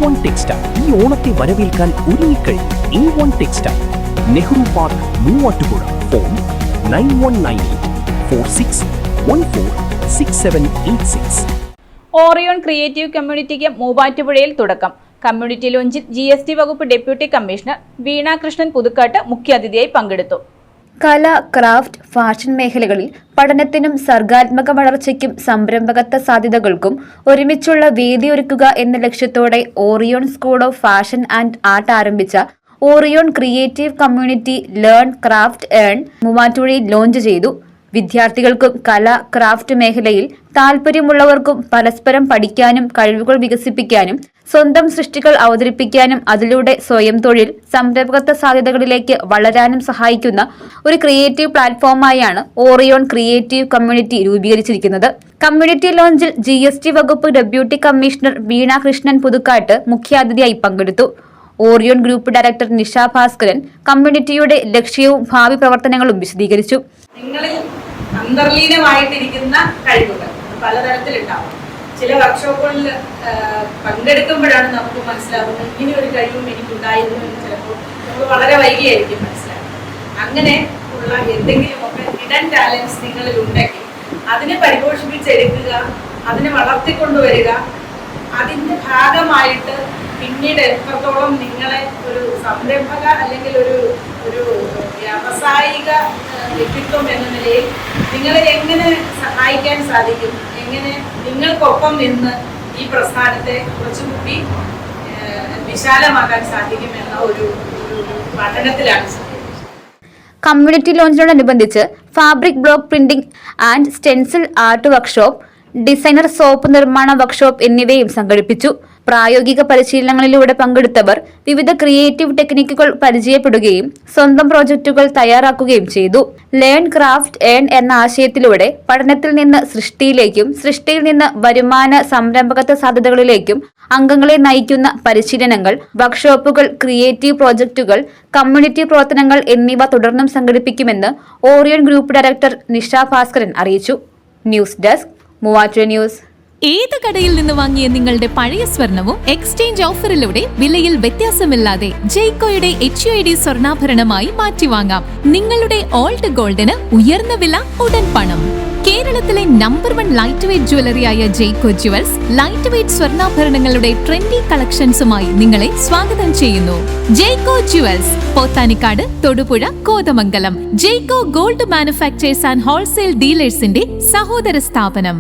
A1 textile ഈ ഓണത്തെ വരവേൽക്കാൻ ഒരുങ്ങിക്കഴിഞ്ഞു. A1 textile, Nehru park, Muvattupuzha. Phone 919846146786. Orion creative കമ്മ്യൂണിറ്റിക്ക് മൂവാറ്റുപുഴയിൽ തുടക്കം. കമ്മ്യൂണിറ്റി ലോഞ്ചിൽ GST വകുപ്പ് ഡെപ്യൂട്ടി കമ്മീഷണർ വീണ കൃഷ്ണൻ പുതുക്കാട്ട് മുഖ്യാതിഥിയായി പങ്കെടുത്തു. കല, ക്രാഫ്റ്റ്, ഫാഷൻ മേഖലകളിൽ പഠനത്തിനും സർഗാത്മക വളർച്ചയ്ക്കും സംരംഭകത്വ സാധ്യതകൾക്കും ഒരുമിച്ചുള്ള വേദിയൊരുക്കുക എന്ന ലക്ഷ്യത്തോടെ Orion school of fashion and art ആരംഭിച്ച Orion creative community learn, craft, earn മൂവാറ്റുപുഴയിൽ ലോഞ്ച് ചെയ്തു. വിദ്യാർത്ഥികൾക്കും കല, ക്രാഫ്റ്റ് മേഖലയിൽ താൽപ്പര്യമുള്ളവർക്കും പരസ്പരം പഠിക്കാനും കഴിവുകൾ വികസിപ്പിക്കാനും സ്വന്തം സൃഷ്ടികൾ അവതരിപ്പിക്കാനും അതിലൂടെ സ്വയം തൊഴിൽ, സംരംഭകത്വ സാധ്യതകളിലേക്ക് വളരാനും സഹായിക്കുന്ന ഒരു ക്രിയേറ്റീവ് പ്ലാറ്റ്ഫോമായാണ് ഓറിയോൺ ക്രിയേറ്റീവ് കമ്മ്യൂണിറ്റി രൂപീകരിച്ചിരിക്കുന്നത്. കമ്മ്യൂണിറ്റി ലോഞ്ചിൽ GST വകുപ്പ് ഡെപ്യൂട്ടി കമ്മീഷണർ വീണ കൃഷ്ണൻ പുതുക്കാട്ട് മുഖ്യാതിഥിയായി പങ്കെടുത്തു. Orion group director Nisha Bhaskaran കമ്മ്യൂണിറ്റിയുടെ ലക്ഷ്യവും ഭാവി പ്രവർത്തനങ്ങളും വിശദീകരിച്ചു. നിങ്ങളിൽ അന്തർലീനമായിട്ടിരിക്കുന്ന കഴിവുകൾ പലതരത്തിലുണ്ടാവും. ചില വർക്ക്ഷോപ്പുകളിൽ പങ്കെടുക്കുമ്പോഴാണ് നമുക്ക് മനസ്സിലാവുന്നത് ഇങ്ങനെ ഒരു കഴിവും എനിക്കുണ്ടായിരുന്നു എന്ന് ചിലപ്പോൾ നമുക്ക് വളരെ വൈകിയായിരിക്കും മനസ്സിലാവുന്നത്. അങ്ങനെ ഉള്ള എന്തെങ്കിലുമൊക്കെ ഹിഡൻ ടാലൻസ് നിങ്ങളിൽ ഉണ്ടെങ്കിൽ അതിനെ പരിപോഷിപ്പിച്ചെടുക്കുക, അതിനെ വളർത്തിക്കൊണ്ടുവരിക, അതിൻ്റെ ഭാഗമായിട്ട് പിന്നീട് എത്രത്തോളം നിങ്ങളെ ഒരു സംരംഭക അല്ലെങ്കിൽ ഒരു വ്യാവസായിക വ്യക്തിത്വം എന്ന നിലയിൽ നിങ്ങളെ എങ്ങനെ സഹായിക്കാൻ സാധിക്കും, എങ്ങനെ നിങ്ങൾക്കൊപ്പം നിന്ന് ഈ പ്രസ്ഥാനത്തെ കുറച്ചുകൂടി വിശാലമാക്കാൻ സാധിക്കുമെന്ന ഒരു പഠനത്തിലാണ്. കമ്മ്യൂണിറ്റി ലോഞ്ചിനോടനുബന്ധിച്ച് fabric block printing and stencil art workshop, designer soap നിർമ്മാണ വർക്ക്ഷോപ്പ് എന്നിവയും സംഘടിപ്പിച്ചു. പ്രായോഗിക പരിശീലനങ്ങളിലൂടെ പങ്കെടുത്തവർ വിവിധ ക്രിയേറ്റീവ് ടെക്നിക്കുകൾ പരിചയപ്പെടുകയും സ്വന്തം പ്രോജക്റ്റുകൾ തയ്യാറാക്കുകയും ചെയ്തു. ലേൺ, ക്രാഫ്റ്റ്, ഏൺ എന്ന ആശയത്തിലൂടെ പഠനത്തിൽ നിന്ന് സൃഷ്ടിയിലേക്കും സൃഷ്ടിയിൽ നിന്ന് വരുമാന സംരംഭകത്വ സാധ്യതകളിലേക്കും അംഗങ്ങളെ നയിക്കുന്ന പരിശീലനങ്ങൾ, വർക്ക്ഷോപ്പുകൾ, ക്രിയേറ്റീവ് പ്രോജക്റ്റുകൾ, കമ്മ്യൂണിറ്റി പ്രവർത്തനങ്ങൾ എന്നിവ തുടർന്നും സംഘടിപ്പിക്കുമെന്ന് Orion group director Nisha Bhaskaran അറിയിച്ചു. News desk, Muvattupuzha news. ഏത് കടയിൽ നിന്ന് വാങ്ങിയ നിങ്ങളുടെ പഴയ സ്വർണവും എക്സ്ചേഞ്ച് ഓഫറിലൂടെ വിലയിൽ വ്യത്യാസമില്ലാതെ ജെയ്കോയുടെ HUID സ്വർണ്ണാഭരണമായി മാറ്റിവാങ്ങാം. നിങ്ങളുടെ ഓൾഡ് ഗോൾഡിന് ഉയർന്ന വില, ഉടൻ പണം. കേരളത്തിലെ നമ്പർ 1 ലൈറ്റ് വെയ്റ്റ് ജ്വല്ലറിയായ ജെയ്കോ ജുവൽസ് ലൈറ്റ് വെയ്റ്റ് സ്വർണ്ണാഭരണങ്ങളുടെ ട്രെൻഡി കളക്ഷൻസുമായി നിങ്ങളെ സ്വാഗതം ചെയ്യുന്നു. Jaico jewels, Pothanicad, Thodupuzha, Kothamangalam. Jaico gold manufacturers and wholesale ഡീലേഴ്സിന്റെ സഹോദര സ്ഥാപനം.